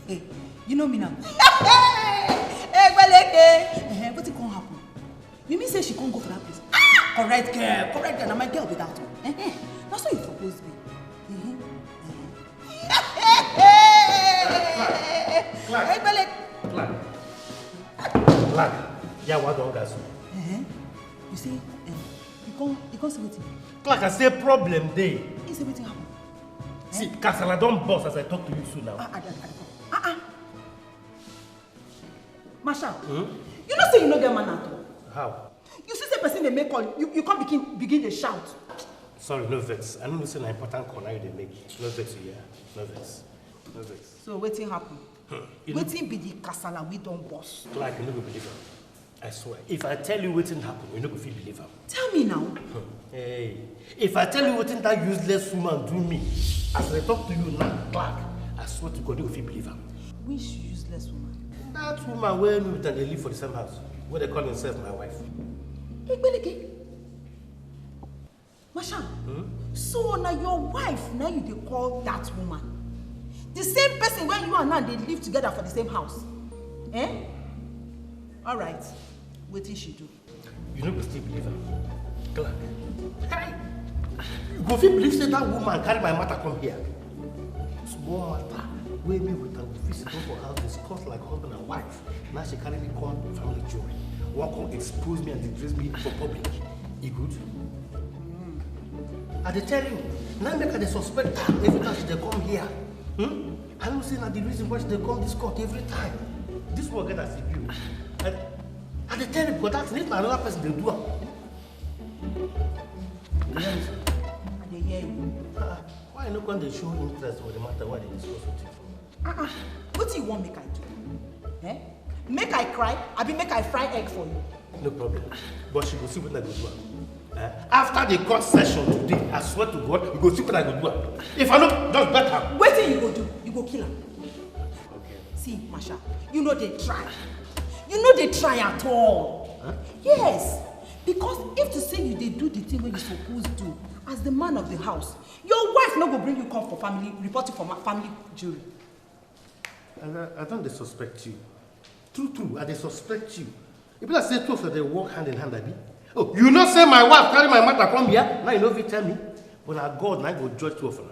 Hey, you know me now. Hey, what's it gonna happen? You mean say she can't go for that place? Ah, correct girl. Now my girl with that one. That's what you supposed to be. Clark. Yeah, what don't gas? You see, you can't see what. Clark, I say problem there. You see what happen? See, Kasala don't boss as I talk to you soon now. Masha, you know say you no get man at all. How? You see the person they make call, you can't begin to shout. Sorry, no vex. I don't listen an important call now they make. No vex here. No vex. So waiting happen. Waiting be the Kasala we don't boss. Clark, you no go believe him. I swear. If I tell you waiting happen, you no go feel believe him. Tell me now. Hey, if I tell you what that useless woman do me, as I talk to you now, Clark, I swear to God you will feel believe him. Which useless woman? That woman where me and they live for the same house, where they call themselves my wife. Masha, so now your wife, now you they call that woman. The same person when you and now they live together for the same house. Eh? Alright. What did she do? You know still believe her. Clark. Hey! You go feel believe say that woman carry my matter come here. Small matter. Where me with her visit for her discuss like husband and wife. Now she carry me come family jewelry. One come expose me and disgrace me for public. E good? I tell you, now make her the suspect her every time she come here. I don't see the reason why they come this court every time. This will get as you. And they tell you, because that's not another person they do. Yes. They hear you. Why no can they show interest for the matter why they discuss with you? What do you want make I do? Eh? Make I cry? I be make I fry egg for you. No problem. But she will see what I go do. After the court session today, I swear to God, you go see what I go do. If I don't, just bet her. Wait till you go do. You go kill her. Okay. See, Masha, you know they try. You know they try at all. Huh? Yes. Because if to say you they do the thing what you supposed to do as the man of the house, your wife not go bring you come for family, reporting for family jury. And I don't suspect you. True, I suspect you. If I say two of them, they walk hand in hand, I be. Oh, you not say my wife carry my matter come here? Now you know if you tell me. But now God now go judge two of them.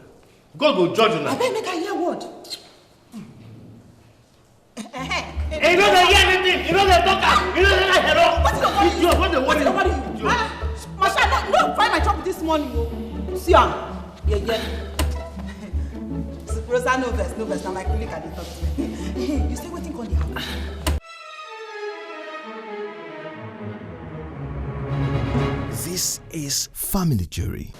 God go judge you now. I better make I hear word. Hey, you know they hear anything. You know they talk. You know they like hello. What's the worry you? Masha, no, find my trouble this morning. Oh. See am. Yeah. Rosa, no verse. Now my colleague at the talk to me. You say waiting on the house. This is Family Jury.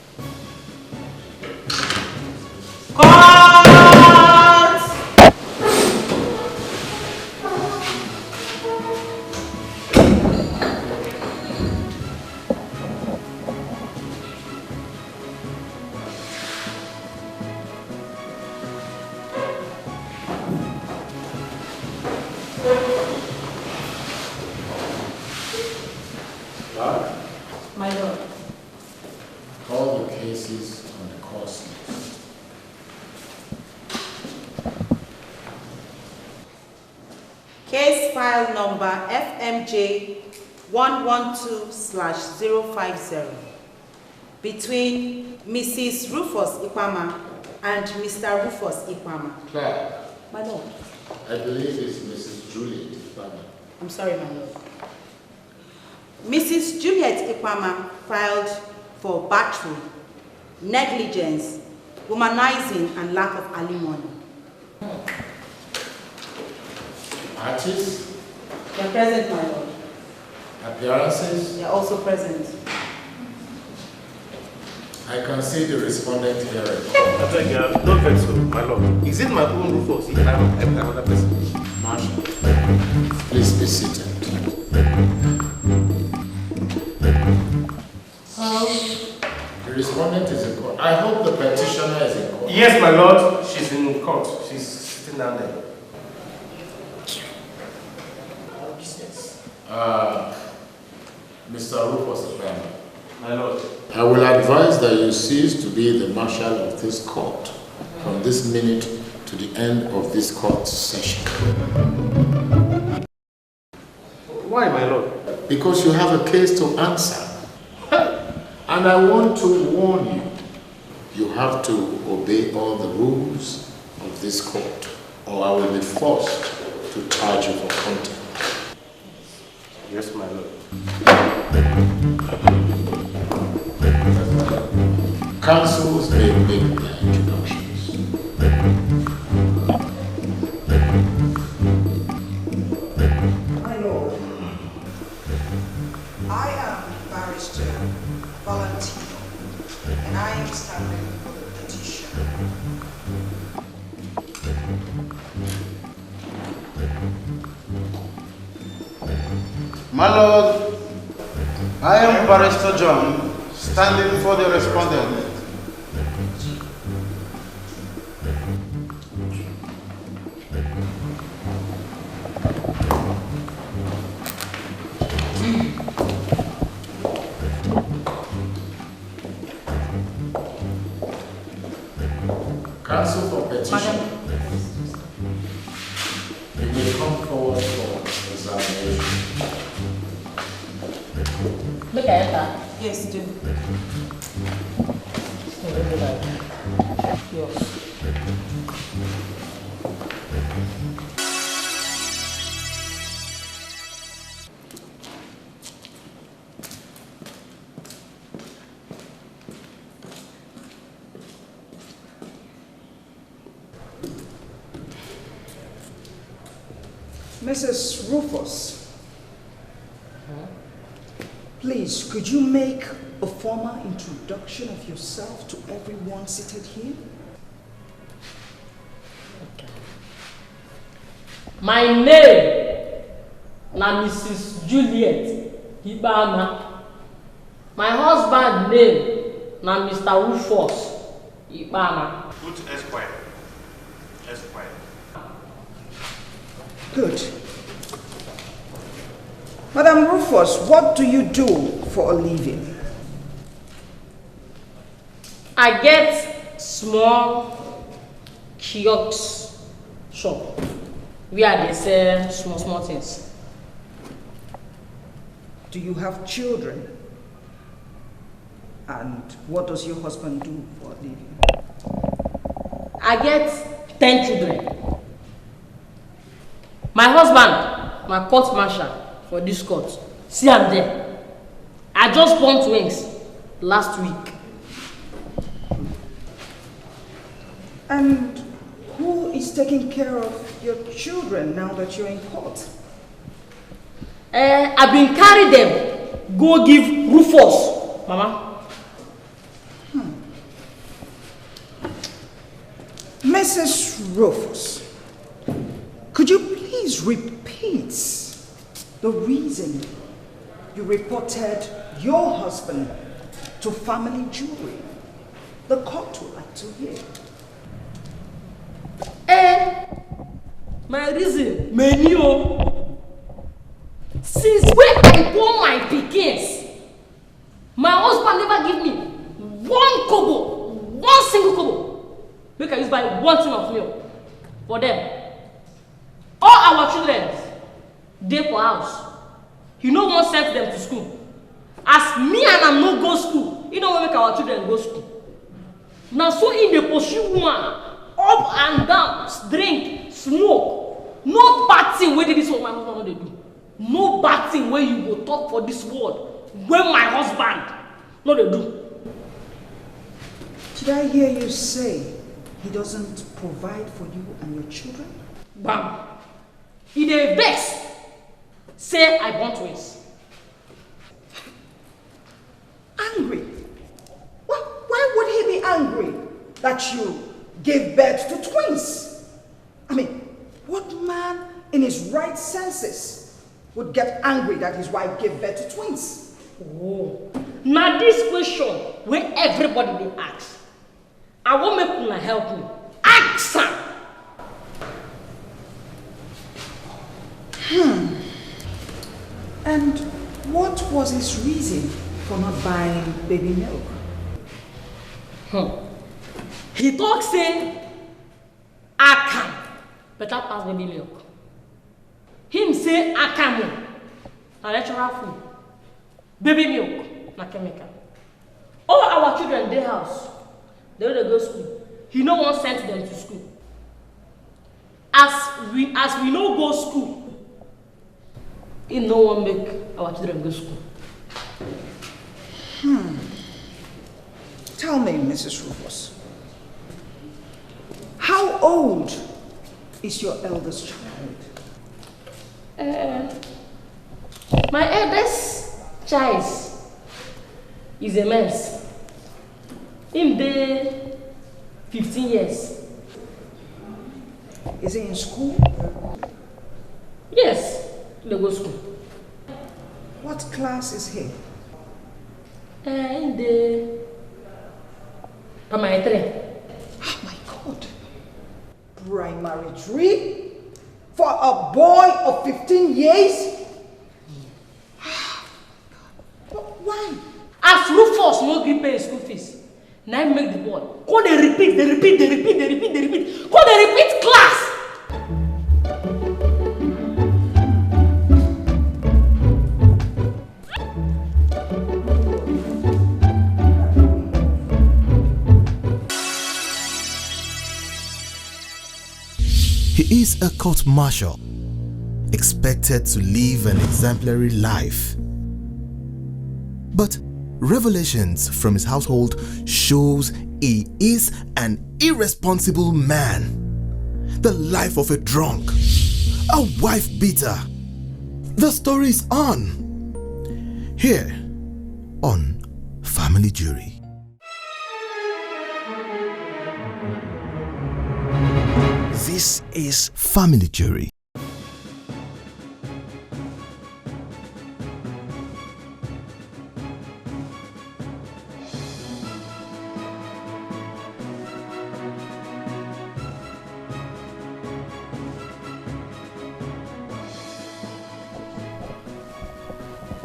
My lord. All the cases on the course list. Case file number FMJ 112/050 between Mrs. Rufus Ipama and Mr. Rufus Ipama. Claire. My lord. I believe it's Mrs. Juliet Ipama. I'm sorry, my lord. Mrs. Juliet Ipama filed for battery, negligence, womanizing, and lack of alimony. Artists? They're present, my lord. Appearances? They're also present. I can see the respondent here. I beg you, don't vex so, my lord. Is it my own roof or is it another person? Marshal, please be seated. The respondent is in court. I hope the petitioner is in court. Yes, my lord. She's in court. She's sitting down there. Mr. Rufus Ipama. My lord. I will advise that you cease to be the marshal of this court from this minute to to the end of this court session. Why, my lord? Because you have a case to answer. And I want to warn you, you have to obey all the rules of this court, or I will be forced to charge you for contempt. Yes, my lord. Councils may make their introductions. My lord, I am Barrister Valentino, and I am standing for the petition. My lord, I am Barrister John, standing for the respondent. Counsel for petition. You may come forward for examination. Look at that. Yes, do. Mrs. Rufus, please, could you make a formal introduction of yourself to everyone seated here? Okay. My name na Mrs. Juliet Ibama. My husband name na Mr. Rufus Ibama. Put Esquire. Esquire. Good. Madam Rufus, what do you do for a living? I get small kiosk shop where they sell small things. Do you have children? And what does your husband do for a living? I get 10 children. My husband, my court marshal for this court. See, I'm there. I just born twins last week. And who is taking care of your children now that you're in court? I've been carry them, go give Rufus, Mama. Mrs. Rufus, could you please repeat the reason you reported your husband to family jury? The court would like to hear. My reason, many since when I born my pickings, my husband never give me one kobo, one single kobo. We can use buy one tin of milk for them. All our children, they for house. He no one sent them to school. As me and am no go school, he don't want make our children go school. Now so in the pursue woman, up and down, drink, smoke. No bad thing where this one my husband no dey do. No bad thing where you go talk for this world where my husband no dey do. Did I hear you say he doesn't provide for you and your children? Bam. He dey vex. Say I born twins. Angry? Why would he be angry that you gave birth to twins? I mean, what man in his right senses would get angry that his wife gave birth to twins? Oh. Now this question where everybody dey ask. I want make una help me. Ask am. And what was his reason for not buying baby milk? He talk say Akam better pass baby milk. Him say Akam na natural food. Baby milk na chemical. All our children dey house. They don't go school. He no wan send them to school. As we no go school, he no wan make our children go school. Tell me, Mrs. Rufus, how old is your eldest child? My eldest child is a mess. Him dey 15 years. Is he in school? Yes, they go school. What class is he? In the primary 3. Oh my God. Primary 3? For a boy of 15 years? But why? As Rufus no gree pay school fees, now make the boy go dey repeat. Go dey repeat class. He is a court-martial, expected to live an exemplary life. But revelations from his household shows he is an irresponsible man, the life of a drunk, a wife beater. The story is on, here on Family Jury. This is Family Jury.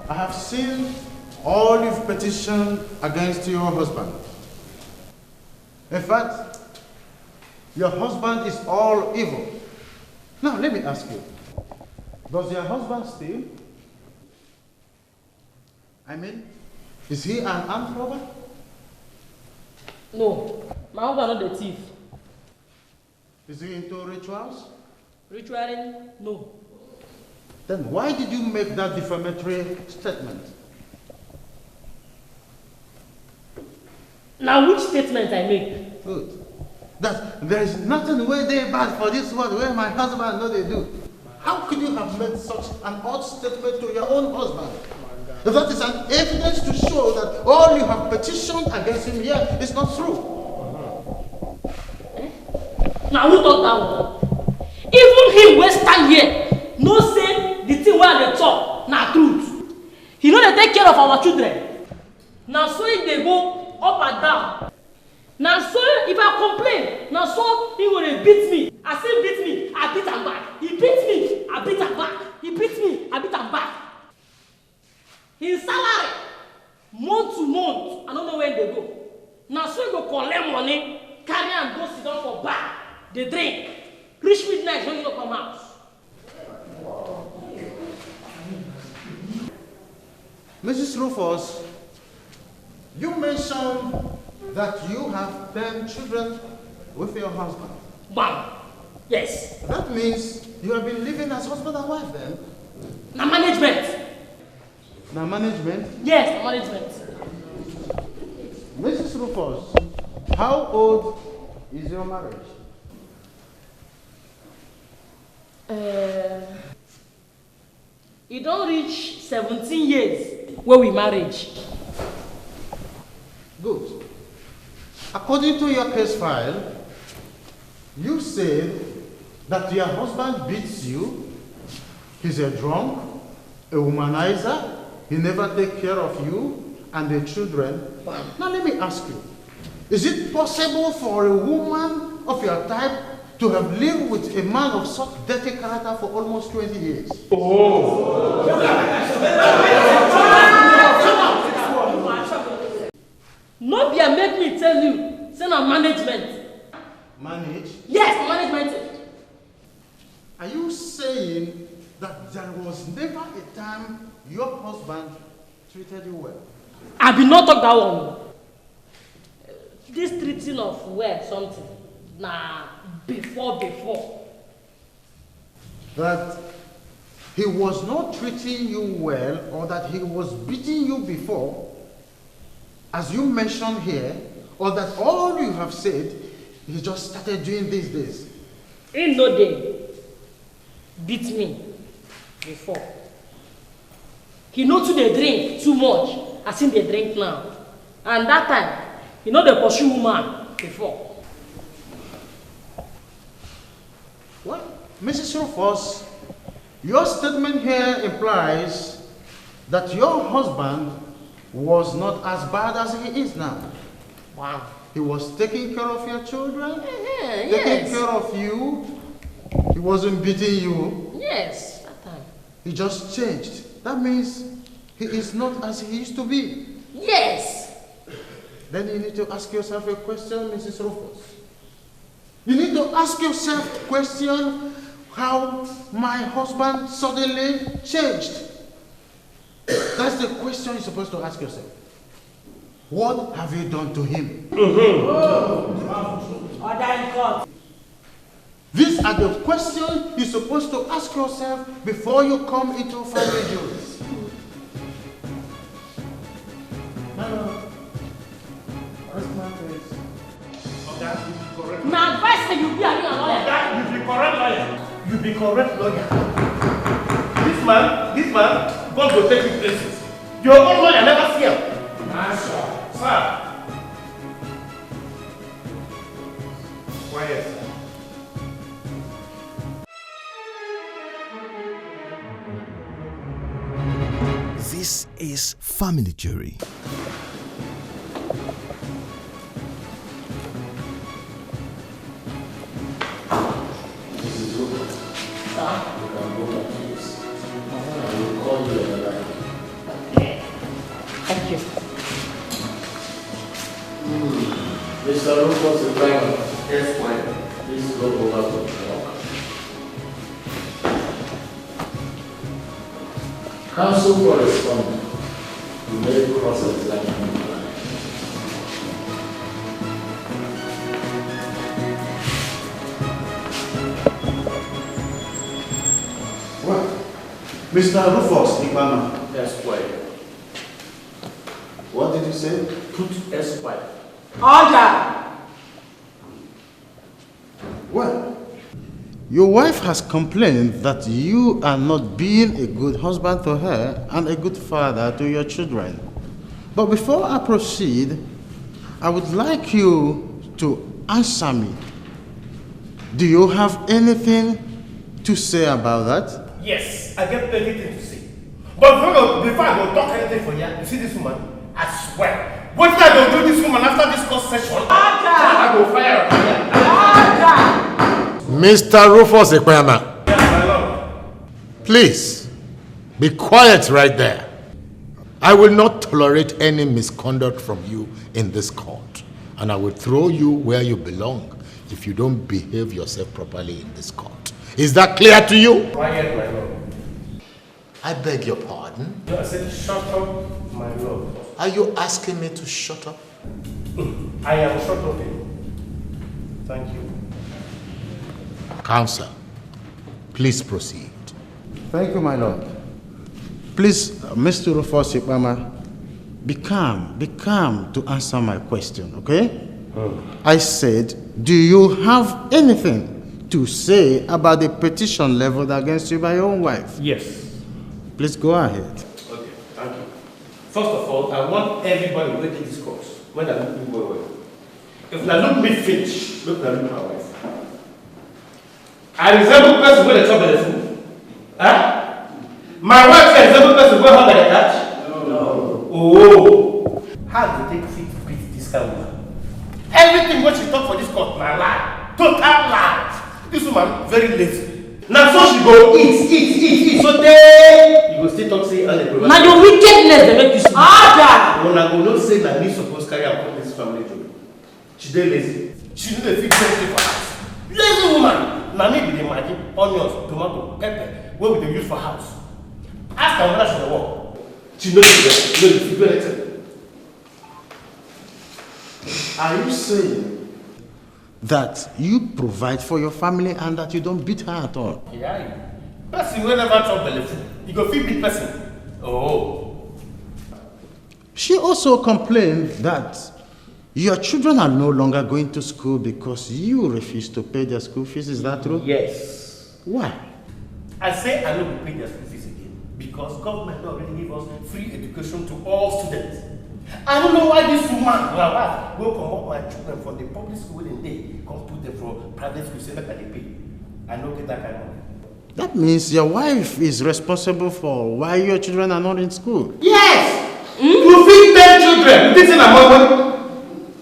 I have seen all you've petitioned against your husband. In fact, your husband is all evil. Now, let me ask you, does your husband steal? I mean, is he an armed robber? No, my husband not the thief. Is he into rituals? Ritualing? No. Then why did you make that defamatory statement? Now which statement I make? Good. That there is nothing way they bad for this world where my husband know they do. How could you have made such an odd statement to your own husband? That is an evidence to show that all you have petitioned against him here is not true. Now who talk that one? Even him wey stand here no say the thing wey I dey talk na truth. He no dey take care of our children. Na so he dey go up and down. Now so if I complain, now so he go dey beat me. As he beat me, I beat am back. He beat me, I beat am back. He beat me, I beat am back. His salary, month to month, I don't know where they go. Now so he go collect money, carry am go sit down for bar, dey drink. Reach midnight when he no come out. Mrs. Rufus, you mentioned that you have 10 children with your husband. Bam. Yes. That means you have been living as husband and wife then? Na management. Now management? Yes, na management. Mrs. Rufus, how old is your marriage? E don reach 17 years when we marriage. Good. According to your case file, you said that your husband beats you, he's a drunk, a womanizer, he never takes care of you and the children. Now let me ask you, is it possible for a woman of your type to have lived with a man of such dirty character for almost 20 years? No be make me tell you, say na management. Manage? Yes, management. Are you saying that there was never a time your husband treated you well? I did not talk that one. This treating of well something. Nah, before. That he was not treating you well or that he was beating you before, as you mentioned here, or that all you have said, he just started doing these days? In no day, beat me before. He know to dey drink too much, as in dey drink now. And that time, he know dey pursue woman before. Well, Mrs. Rufus, your statement here implies that your husband was not as bad as he is now. Wow. He was taking care of your children, taking Yes. care of you. He wasn't beating you. Yes, that time. He just changed. That means he is not as he used to be. Yes. Then you need to ask yourself a question, Mrs. Rufus. You need to ask yourself a question, how my husband suddenly changed. That's the question you're supposed to ask yourself. What have you done to him? Order in court. These are the questions you're supposed to ask yourself before you come into family jewels. My advice is you be a lawyer. You be correct lawyer. You be correct lawyer. This man, God will take you places. Your own lawyer never fail. Sir. Quiet, sir. This is Family Jury. Thank you. Mr. Rufus is right. Yes, ma'am. Please go over to the walk. Counsel for respondent. You may cross-examine. What? Mr. Rufus Ibama. Esquire. What did you say? Put Esquire. Order. Well, your wife has complained that you are not being a good husband to her and a good father to your children. But before I proceed, I would like you to answer me. Do you have anything to say about that? Yes, I get everything to say. But before I go talk anything for you, you see this woman? I swear. What did I go do this woman after this court session? I go fire her. Mr. Rufus Ekwema. Yes, my lord. Please, be quiet right there. I will not tolerate any misconduct from you in this court. And I will throw you where you belong if you don't behave yourself properly in this court. Is that clear to you? Quiet, my lord. I beg your pardon. No, I said shut up, my lord. Are you asking me to shut up? I am shut up. Thank you. Counsel, please proceed. Thank you, my lord. Please, Mr. Rufus Ibama, be calm to answer my question, okay? I said, do you have anything to say about the petition leveled against you by your own wife? Yes. Please go ahead. Okay, thank you. First of all, I want everybody to take this course when I look me well. If I look me finish, look at my wife. I resemble person when they talk about the food. Huh? My wife said resemble person when hung like a cat? No. Oh. How do you take fit to beat this kind of woman? Everything what she talk for this court, my lie. Total lie. This woman very lazy. Now so she go eat. So there you go still talk say unemployment. Now your wickedness they make you sleep. Order. When I go not say that me supposed carry out this family job. She dey lazy. She do the fix everything for house. Lazy woman. Now maybe the maggi, onions, tomato, pepper, what we dey use for house. Ask her whether she dey work. She knows she do anything. Are you saying that you provide for your family and that you don't beat her at all? Yeah. Person will never chop belly food. You go feed big person. Oh. She also complained that your children are no longer going to school because you refuse to pay their school fees. Is that true? Yes. Why? I say I don't pay their school fees again because government already give us free education to all students. I don't know why this woman, my wife, will promote my children from the public school in day, come put them from private school, say that they pay. I don't get that kind of money. That means your wife is responsible for why your children are not in school. Yes! You feed 10 children. This is a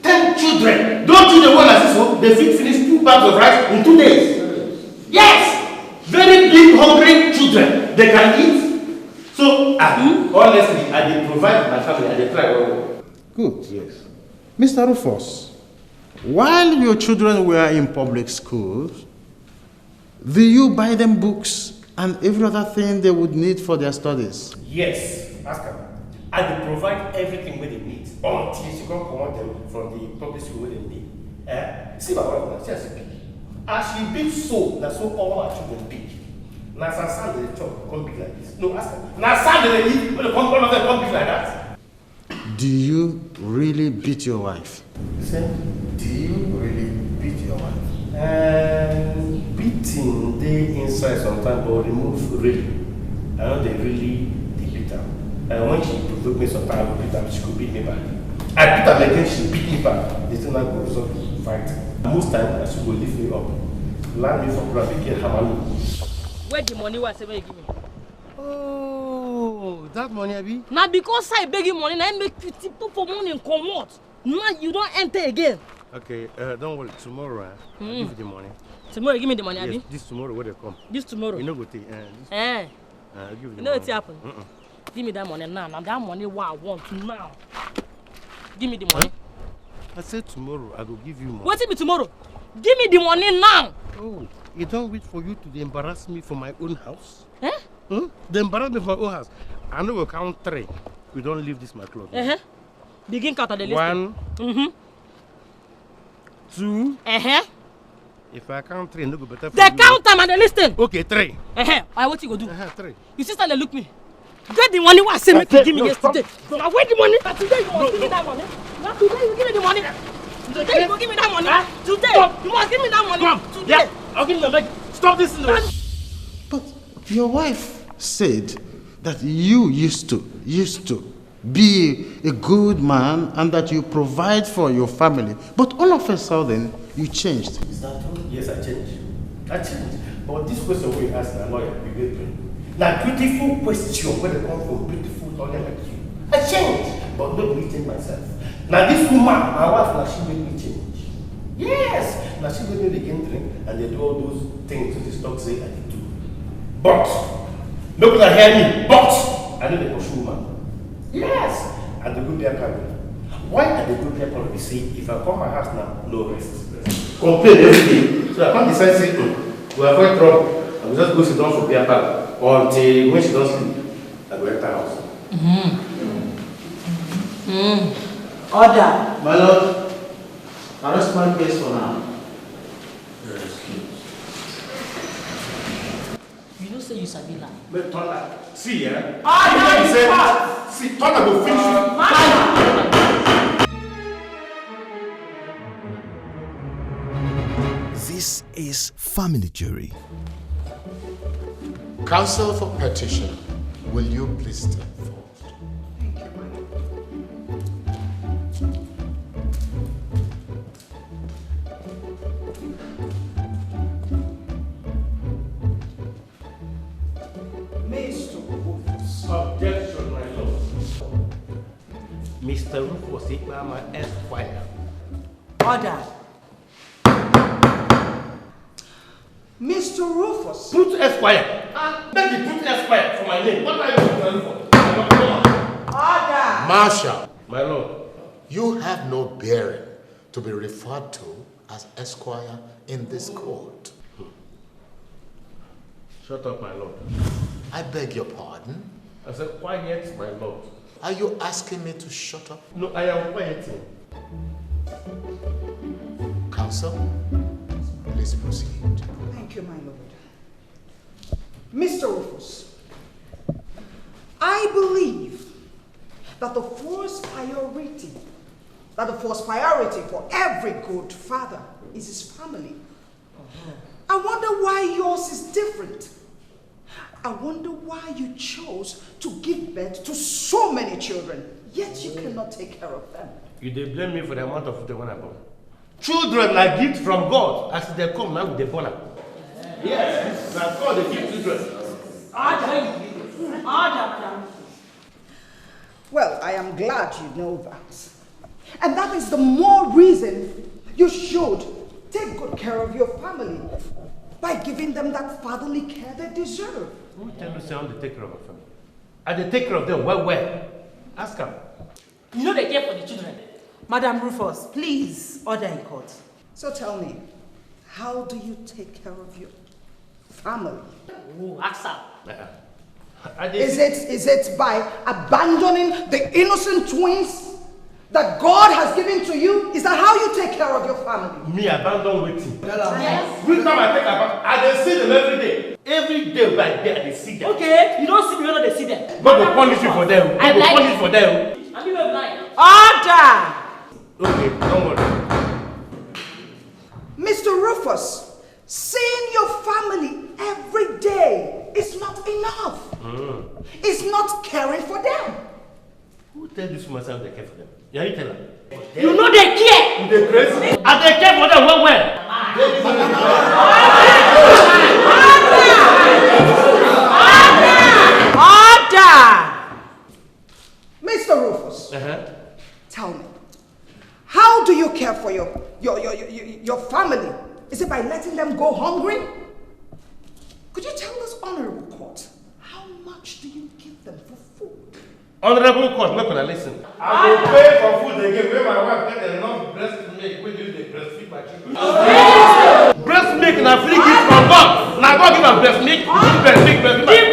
10 children. Don't you the one that says so? They feed finish 2 bags of rice in 2 days. Yes! Very big, hungry children. They can eat. So, honestly, I did provide my family. I did try. Good. Yes. Mr. Rufus, while your children were in public schools, do you buy them books and every other thing they would need for their studies? Yes. Ask them. I will provide everything where they need until she can promote them from the public school where they need. See my wife now, she has a big. As she big so, that's so all our children big. Now Sunday the chop come big like this. No, ask her. Now Sunday they eat, when they come of them come big like that. Do you really beat your wife? Say, do you really beat your wife? Beating they inside sometimes but remove really. I know they really beat her. And when she provoked me sometimes, I would beat her, she could beat me back. I beat her again, she beat me back. They still not go result to fight. Most times, she will lift me up, land me for ground, begin hammer me. Where the money was you give me? Oh, that money, Abi? Now because I beg you money, I make you tip for money and come out. Now you don't enter again. Okay, don't worry, tomorrow I'll give you the money. Tomorrow you give me the money, Abi? Yes, this tomorrow where they come. This tomorrow? You know go take, I'll give you the money. You know what's happen? Give me that money now. Now that money what I want now. Give me the money. I said tomorrow I will give you money. Wait till me tomorrow. Give me the money now. Oh, you don't wait for you to embarrass me for my own house? Eh? They embarrass me for my own house. I know we'll count 3. We don't leave this my clothes. Begin count at the list. 1, 2. If I count 3, no go better for they count time and they listen. Okay, 3. I what you go do? 3. You sister they look me. Get the money what I say make you give me yesterday. Now where the money? Today you must give me that money. Now today you give me the money. Today you go give me that money. Today you must give me that money. Come. Today. Yeah, I'll give you the money. Stop this in the way. But your wife said that you used to be a good man and that you provide for your family. But all of a sudden, you changed. Is that true? Yes, I changed. But this question we ask a lawyer, you get me. Now, beautiful question where they come from beautiful lawyer like you. I changed, but not me change myself. Now, this woman, my wife, now she made me change. Yes! Now, she made me begin drink and they do all those things that the stock say I did do. But, nobody hear me, but I know the pursue woman. Yes! And the good beer carry. Why are the good people be say if I come my house now, no rest? Complain every day. So I can't decide say, we avoid trouble. I will just go sit down for beer parlor until when she doesn't sleep, I go enter house. Order. My lord, arrest my case for now. You don't say you sabi lie. But Thunder, see, eh? Order. See, Thunder will finish you. This is Family Jury. Counsel for petition, will you please step forward? Mr. Rufus. Objection, my lord. Mr. Rufus Ikbama Esquire. Order. Mr. Rufus. Put Esquire. Make it put Esquire for my name. What are you going for? Order. Marshal, My lord. you have no bearing to be referred to as esquire in this court. Shut up, my lord. I beg your pardon? I said, quiet, my lord. Are you asking me to shut up? No, I am quieting. Counsel, please proceed. Thank you, my lord. Mr. Rufus, I believe that the first priority for every good father is his family. I wonder why yours is different. I wonder why you chose to give birth to so many children, yet you cannot take care of them. You they blame me for the amount of food they want to born. Children are gifts from God. As they come now, they born up. Yes, that's God they give children. Well, I am glad you know that. And that is the more reason you should take good care of your family by giving them that fatherly care they deserve. Who tell you say I'm the taker of a family? I they take care of them well. Ask them. You know they care for the children. Madam Rufus, please order in court. So tell me, how do you take care of your family? Oh, ask her. Is it by abandoning the innocent twins that God has given to you? Is that how you take care of your family? Me abandon waiting. Yes. Which time I take about, I they see them every day. Every day by day, I they see them. Okay, you don't see me when they see them. God will punish you for them. God will punish for them. And you were blind. Order! Okay, don't worry. Mr. Rufus, seeing your family every day is not enough. It's not caring for them. Who tell this woman how they care for them? Yeah, you tell her. You know they care. They crazy. And they care for them well. Order! Mr. Rufus, tell me, how do you care for your family? Is it by letting them go hungry? Could you tell this honorable court, how much do you give them for food? Honorable court, not gonna listen. I will pay for food again when my wife get enough breast milk when you breastfeed my children. Breast milk na free gift from God. Now God give us breast milk, breast milk. The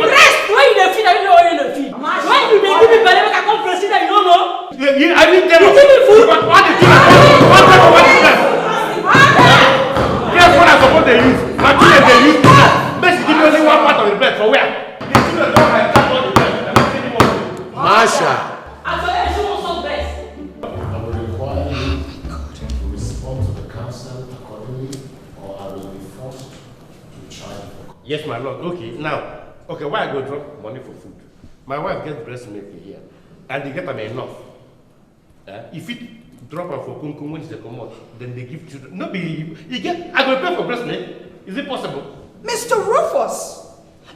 breast, when you dey feed, I don't know when you dey feed. When you dey give me belly, make I come breastfeed, you don't know. I didn't tell you. You give me food. But what is it? What type of what is that? Guess what I'm supposed to use? My children they use that. Basically, give me only one part of the bread for where? The children don't have that all the bread. I'm not saying more. Marsha! I will require you to respond to the counsel accordingly, or I will be forced to charge for. Yes, my lord. Okay, now, why I go drop money for food? My wife gets breast milk here, and they get them enough. If it drop her for kunkum when they come out, then they give children. No, I go pay for breast milk. Is it possible? Mr. Rufus,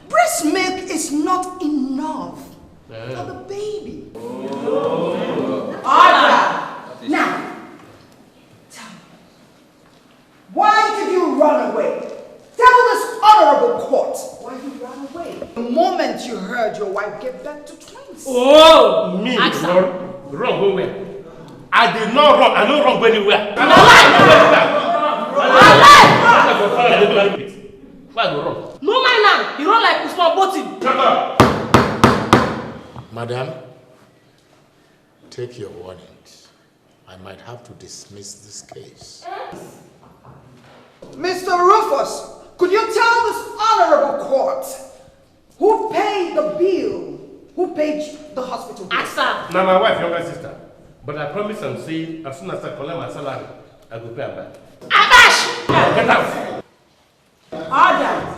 breast milk is not enough for the baby. Order! Now, tell me, why did you run away? Tell this honorable court why you ran away the moment you heard your wife give birth to twins. Oh, me wrong go where? I did not run. I don't run anywhere. Why I go wrong? No man now, you run like Usman Botin. Shut up. Madam, take your warnings. I might have to dismiss this case. Mr. Rufus, could you tell this honorable court who paid the bill, who paid the hospital bill? Ask her. Now my wife, younger sister. But I promise and say, as soon as I collect my salary, I go pay her back. Abash! Get out. Order!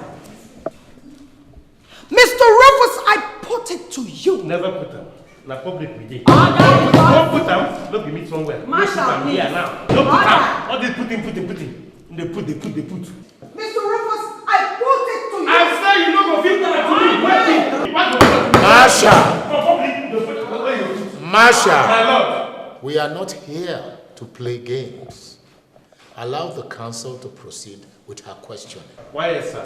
Mr. Rufus, I put it to you. Never put them. Na public we did. Order! Don't put them. Don't give me somewhere. Marsha, Don't put them here please. now. Don't put them. All this putting. They put. Mr. Rufus, I put it to you. I say you know go fit to me. Marsha, My lord. we are not here to play games. Allow the counsel to proceed with her questioning. Quiet, sir.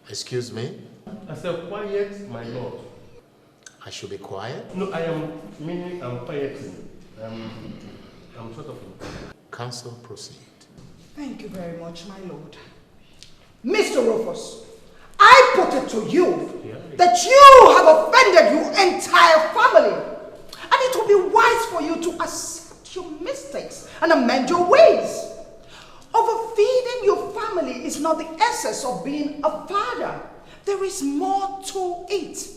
Excuse me? I said quiet, my lord. I should be quiet? No, I am meaning I'm quieting. I'm sort of. Counsel, proceed. Thank you very much, my lord. Mr. Rufus, I put it to you that you have offended your entire family. And it will be wise for you to accept your mistakes and amend your ways. Overfeeding your family is not the essence of being a father. There is more to it.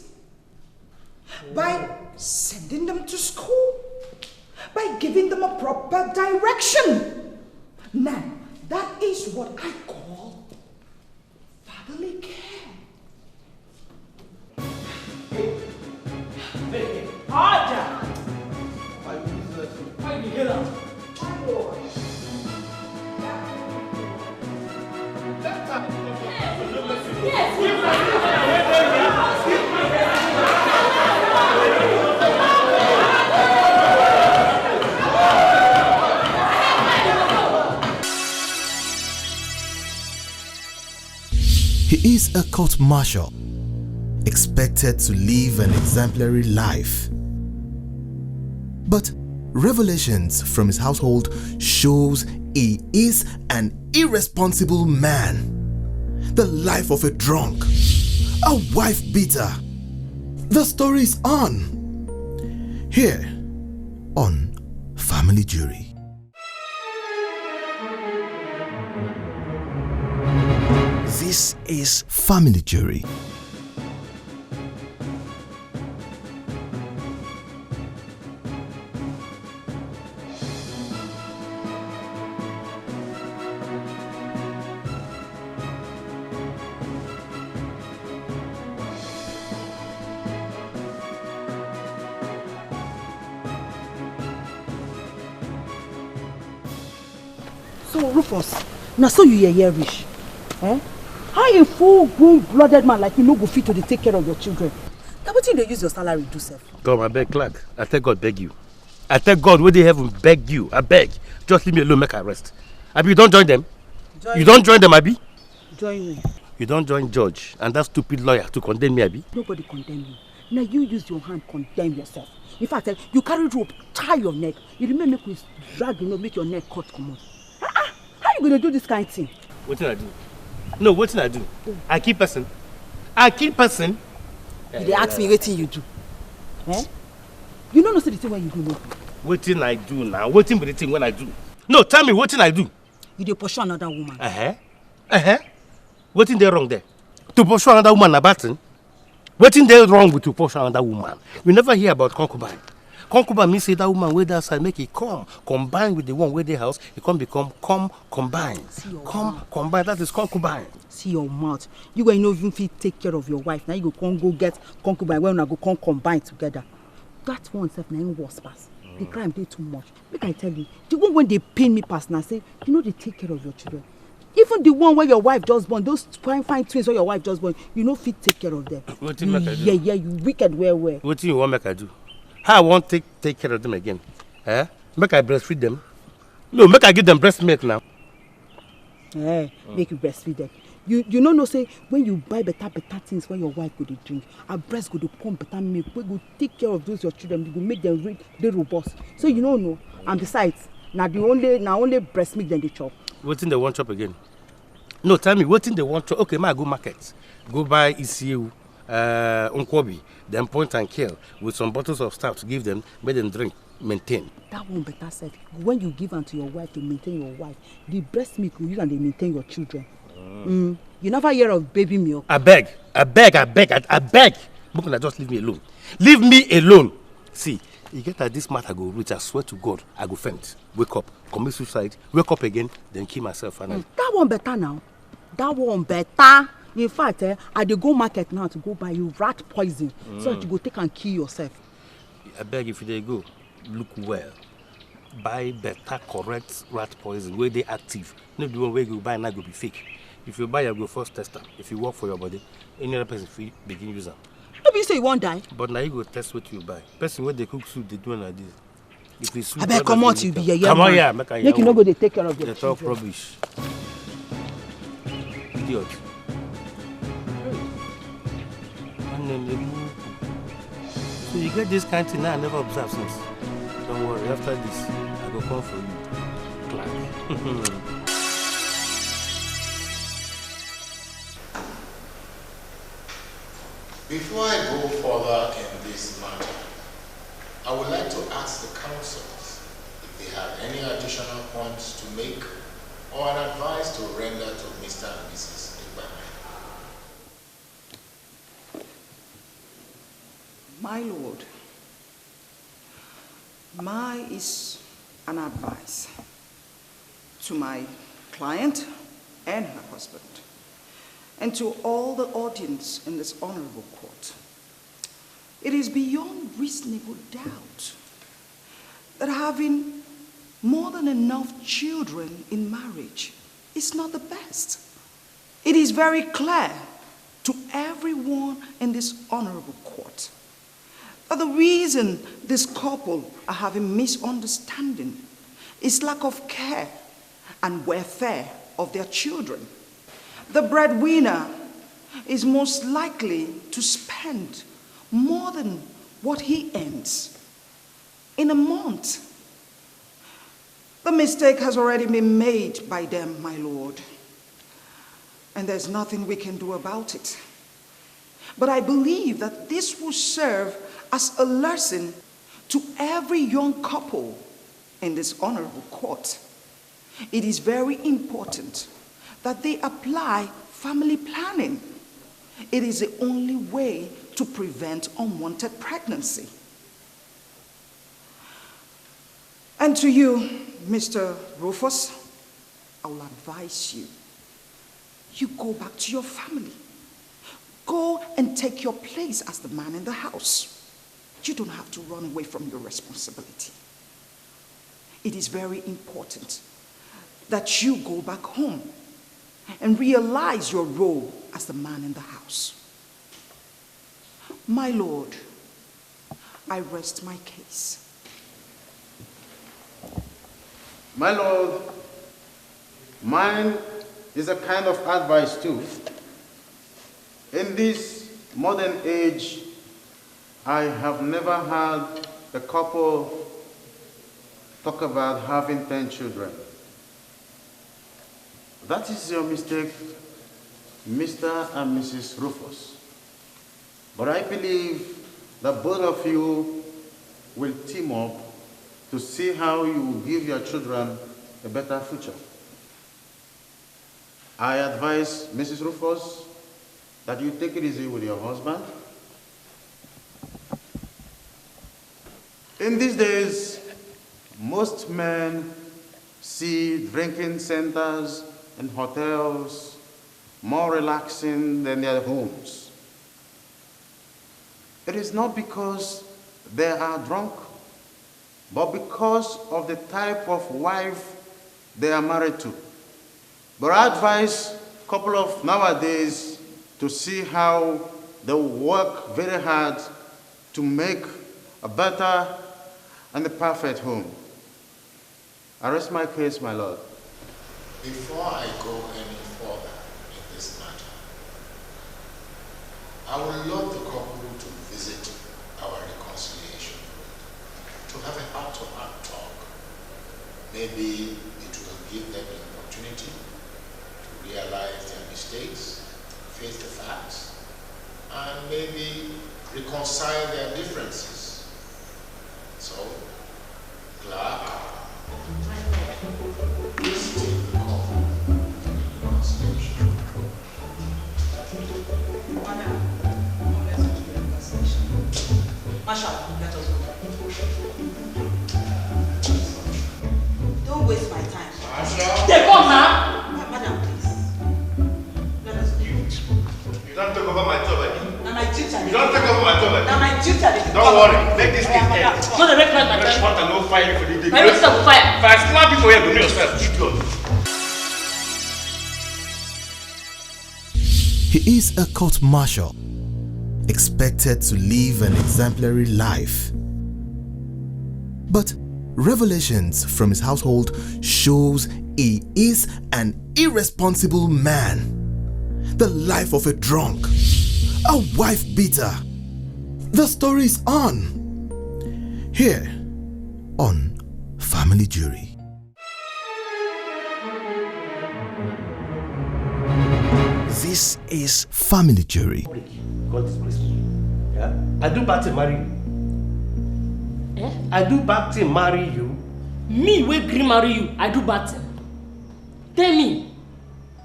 By sending them to school, by giving them a proper direction. Now, that is what I call fatherly care. Order! Why you hear that? He is a court martial, expected to live an exemplary life. But revelations from his household shows he is an irresponsible man. The life of a drunk, a wife beater. The story is on, here on Family Jury. This is Family Jury. So Rufus, now so you hear rich. Eh? How a full-grown blooded man like you no go fit to take care of your children? Now what you use your salary do, sir? Come, I beg, Clark. I tell God beg you. I tell God where they heaven beg you. I beg. Just leave me alone, make I rest. Abi, you don't join them? You don't join them, Abi? Join me. You don't join Judge and that stupid lawyer to condemn me, Abi? Nobody condemn you. Now you use your hand condemn yourself. In fact, you carry rope, tie your neck. You remember make we drag, make your neck cut come on. How you gonna do this kind of thing? What did I do? No, what did I do? I keep person. I keep person. They ask me what thing you do. Eh? You don't know the thing when you do no. What thing I do now? What thing be the thing when I do? No, tell me what thing I do. You dey pursue another woman. What thing they wrong there? To pursue another woman na bad thing? What thing they wrong with to pursue another woman? You never hear about concubine. Concubine means say that woman where that side make it combine with the one where the house, it can become combine. Combine, that is concubine. See your mouth. You go know even fit take care of your wife. Now you go get concubine when you go combine together. That one self na worse pass. The crime dey too much. Make I tell you, the one when they pain me pass now say, you know they take care of your children. Even the one where your wife just born, those fine twins where your wife just born, you know fit take care of them. What you make I do? Yeah, you wicked well. What you want make I do? How I want take care of them again? Make I breastfeed them? No, make I give them breast milk now. Make you breastfeed them. You know say when you buy better things when your wife go to drink, her breast go to pump better milk, we go take care of those your children, we go make them they robust. So you know. And besides, now only breast milk then they chop. What thing they want chop again? No, tell me what thing they want chop. Okay, I go market, go buy ECU, Unkwobi, then point and kill with some bottles of stuff to give them, make them drink, maintain. That one better said. When you give unto your wife to maintain your wife, the breast milk you use and they maintain your children. You never hear of baby milk. I beg. Mukuna, just leave me alone. Leave me alone. See, you get that this matter go reach, I swear to God, I go faint. Wake up, commit suicide, wake up again, then kill myself. And that one better now. That one better. In fact, I dey go market now to go buy you rat poison so that you go take and kill yourself. I beg if they go, look well. Buy better, correct rat poison where they active. Not the one where you buy now go be fake. If you buy, you go first test them. If you work for your body, any other person will begin use them. Maybe you say you won't die. But now you go test what you buy. Person when they cook soup, they do like this. If it's soup, I beg come out, you be a come on, yeah, make you no go dey take care of your children. They talk rubbish. Idiot. So you get this kind of thing now I never observed since. Don't worry, after this, I go come for you. Clark. Before I go further in this matter, I would like to ask the councillors if they have any additional points to make or an advice to render to Mr. and Mrs. Ibrahim. My lord, my is an advice to my client and her husband, and to all the audience in this honorable court. It is beyond reasonable doubt that having more than enough children in marriage is not the best. It is very clear to everyone in this honorable court that the reason this couple are having misunderstanding is lack of care and welfare of their children. The breadwinner is most likely to spend more than what he earns in a month. The mistake has already been made by them, my lord, and there's nothing we can do about it. But I believe that this will serve as a lesson to every young couple in this honorable court. It is very important that they apply family planning. It is the only way to prevent unwanted pregnancy. And to you, Mr. Rufus, I will advise you, you go back to your family. Go and take your place as the man in the house. You don't have to run away from your responsibility. It is very important that you go back home and realize your role as the man in the house. My lord, I rest my case. My lord, mine is a kind of advice too. In this modern age, I have never had a couple talk about having 10 children. That is your mistake, Mr. and Mrs. Rufus. But I believe that both of you will team up to see how you will give your children a better future. I advise Mrs. Rufus that you take it easy with your husband. In these days, most men see drinking centers and hotels more relaxing than their homes. It is not because they are drunk, but because of the type of wife they are married to. But I advise a couple of nowadays to see how they work very hard to make a better and a perfect home. I rest my case, my lord. Before I go any further in this matter, I would love the couple to visit our reconciliation to have a heart-to-heart talk. Maybe it will give them an opportunity to realize their mistakes, face the facts, and maybe reconcile their differences. So, Clark, please take the call for reconciliation. Marshal, let us go. Don't waste my time. Marshal! They come now. Madam, please. Let us go. You don't take over my job, Eddie. Now my duty. You don't take over my job, Eddie. Now my duty. Don't worry, make this case end. No, they recognize my Next friend. month I no fire for the day. My sister will fire. If I slap you for you, do me yourself, idiot. He is a court martial, expected to live an exemplary life. But revelations from his household shows he is an irresponsible man. The life of a drunk, a wife beater. The story is on, here on Family Jury. This is Family Jury. God is graceful. Yeah? I do bad thing marry you. Eh? I do bad thing marry you. Me wey gree marry you, I do bad thing. Tell me,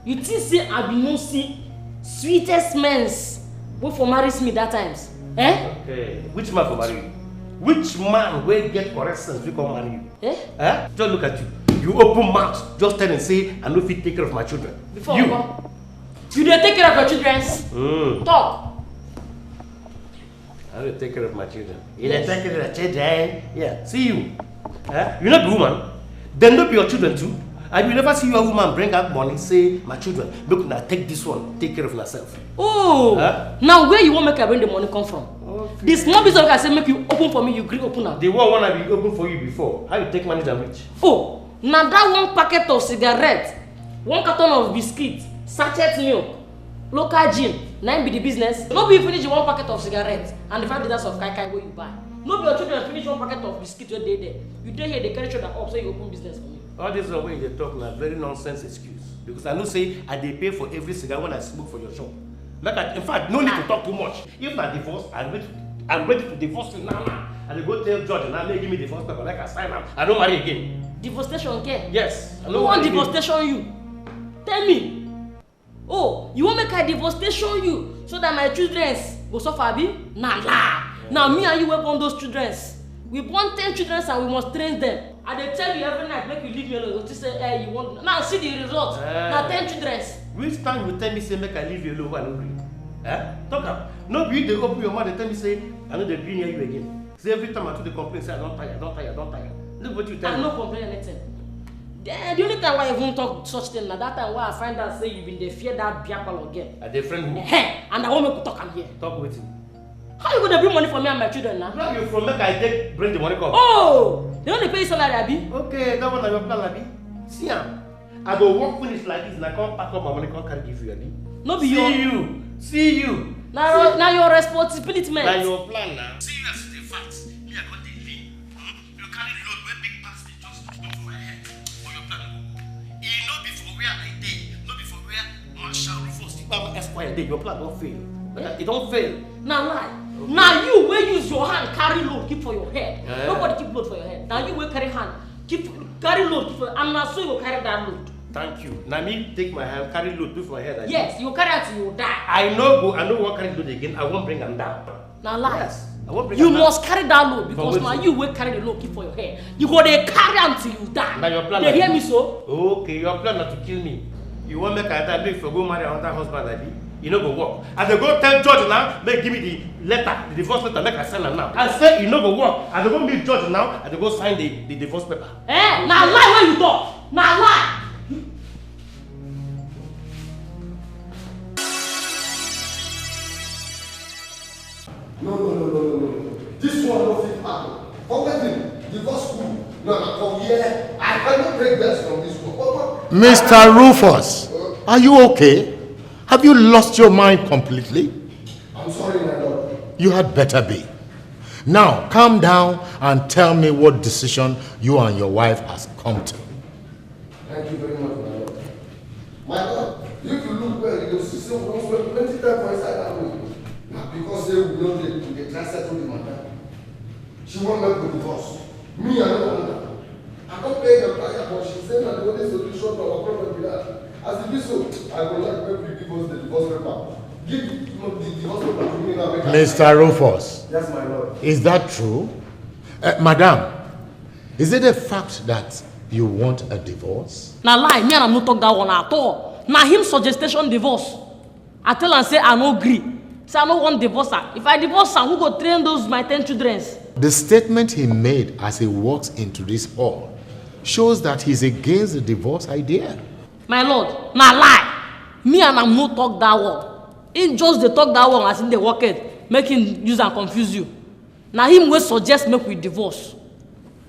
you think say I be no see sweetest mens wey for marries me that times? Eh? Okay. Which man for marry you? Which man will get correct sense we come marry you? Eh? Eh? Just look at you. You open mouth, just tell and say, I no fit take care of my children. Before you. You dey take care of your children? Talk. I will take care of my children. You yes. Take care of the children. Yeah. See you. Eh? You're not the woman. Then don't be your children too. I will never see your woman bring out money, say, my children, look now, take this one, take care of yourself. Oh, now where you want make I bring the money come from? Okay. The small business I say make you open for me, you agree open now. The one I be open for you before. How you take money and reach? Oh, now that one packet of cigarette, 1 carton of biscuit, sachet milk, local gin, now be the business. No be you finish 1 packet of cigarette and the 5 liters of kai where you buy. No be your children finish 1 packet of biscuit where they there. You dey here, they carry shoulder up so you open business for me. All this way they talk now very nonsense excuse. Because I know say I dey pay for every cigar when I smoke for your shop. Like in fact, no need to talk too much. If I divorce, I'm ready to divorce you now. And they go tell George and they give me divorce paper like I sign up. I don't marry again. Divorce care? Yes. I don't want divorce you. Tell me. Oh, you want make I divorce you so that my children go suffer be? Nah. Now me and you will born those children. We born 10 children and we must train them. And they tell you every night, make you leave me alone. You say, hey, you want. Now see the result. Now 10 children. Which time you tell me say make I leave you alone? I don't agree. Eh? Talk up. No, you they open your mouth and tell me say I know they be near you again. Say every time I do the complaint, say I don't tire. Look what you tell me. I no complain anything. The only time why I even talk such thing, now that time why I find out say you been dey fear that biakal again. Are they friend who? And I want me to talk am here. Talk with him. How you gonna bring money for me and my children now? Where you from? Make I take bring the money come. Oh, they only pay you salary, abi? Okay, that one na your plan, abi. See I go work finish like this and I come pack up my money, come carry give you, abi. No be your. See you. Now your responsibility, man. Now your plan now. See you as the facts. Me I got the lean. You carry the load when big pass me just put over my head. For your plan go. It no be for where I dey, no be for where Marshal Rufus Tipama Esquire dey. Your plan don't fail. It don't fail. Now lie. Okay. Now you will use your hand carry load keep for your head. Nobody keep load for your head. Now you will carry hand carry load keep for. I'm not so you will carry that load. Thank you. Now me take my hand carry load put for my head. Yes, you carry until you die. I know what carry load again. I won't bring them down. Now lie. Yes. I won't bring you them must down. carry that load because now you will carry the load keep for your head. You go there carry until you die. Now your plan. They hear me so? Okay, your plan not to kill me. You want make I die if you go marry another husband like me? You no go work. And they go tell George now, make give me the letter, the divorce letter, make I sign them now. I say you no go work. And they go meet George now, and they go sign the divorce paper. Eh? Now lie when you talk. Now lie. No. This one no fit happen. Forget him. Divorce school. No, from here. I cannot break bets from this one. Mr. Rufus, are you okay? Have you lost your mind completely? I'm sorry, my lord. You had better be. Now, calm down and tell me what decision you and your wife has come to. Thank you very much, my lord. My lord, if you look well, you will see some plenty time for inside that room. Because they will know they try to settle the matter. She won't make the divorce. Me, I don't want that. I don't pay the price, but she said that the only solution to our problem is that. As it is so, I would like to give us the divorce paper. Give the divorce paper to me now. Mr. Rufus. Yes, my lord. Is that true? Madam, is it a fact that you want a divorce? Now lie, me and I'm not talk that one at all. Now him suggestion divorce. I tell and say I no agree. Say I no want divorce her. If I divorce her, who go train those my 10 children? The statement he made as he walks into this hall shows that he's against the divorce idea. My lord, now lie. Me and I'm no talk that one. He just they talk that one as in the work it, make him use and confuse you. Now him will suggest make we divorce.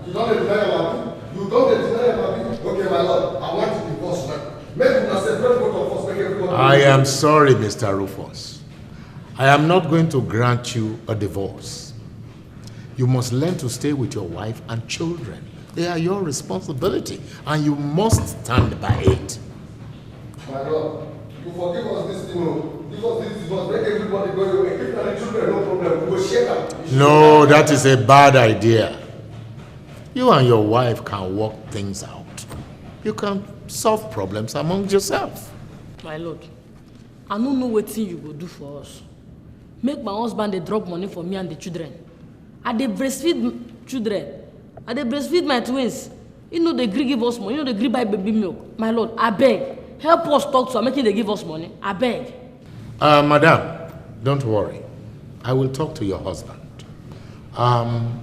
You don't deny about me. You don't deny about me. Okay, my lord, I want to divorce now. Make una separate both of us. Make everybody. I am sorry, Mr. Rufus. I am not going to grant you a divorce. You must learn to stay with your wife and children. They are your responsibility, and you must stand by it. My lord, you forgive us this thing. Give us this divorce. Make everybody go away. If not the children children, no problem. We will share them. No, that is a bad idea. You and your wife can work things out. You can solve problems among yourself. My lord, I don't know what thing you will do for us. Make my husband they drop money for me and the children. I they breastfeed children. I they breastfeed my twins. You know they agree give us money. You know they agree buy baby milk. My lord, I beg. Help us talk to her, making they give us money. I beg. Madam, don't worry. I will talk to your husband.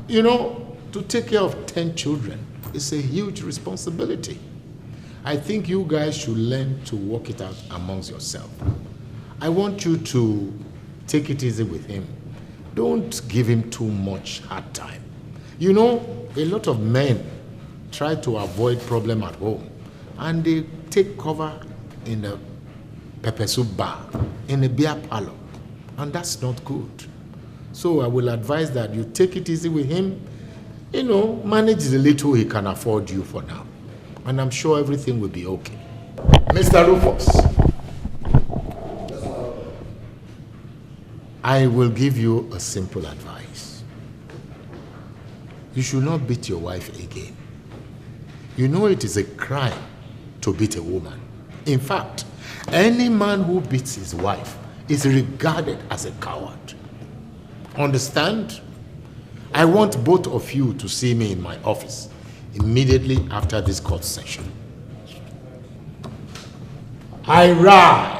You know, to take care of 10 children is a huge responsibility. I think you guys should learn to work it out amongst yourselves. I want you to take it easy with him. Don't give him too much hard time. You know, a lot of men try to avoid problem at home and they take cover in a pepper soup bar, in a beer parlor, and that's not good. So I will advise that you take it easy with him, you know, manage the little he can afford you for now. And I'm sure everything will be okay. Mr. Rufus, I will give you a simple advice. You should not beat your wife again. You know it is a crime to beat a woman. In fact, any man who beats his wife is regarded as a coward. Understand? I want both of you to see me in my office immediately after this court session. I rise.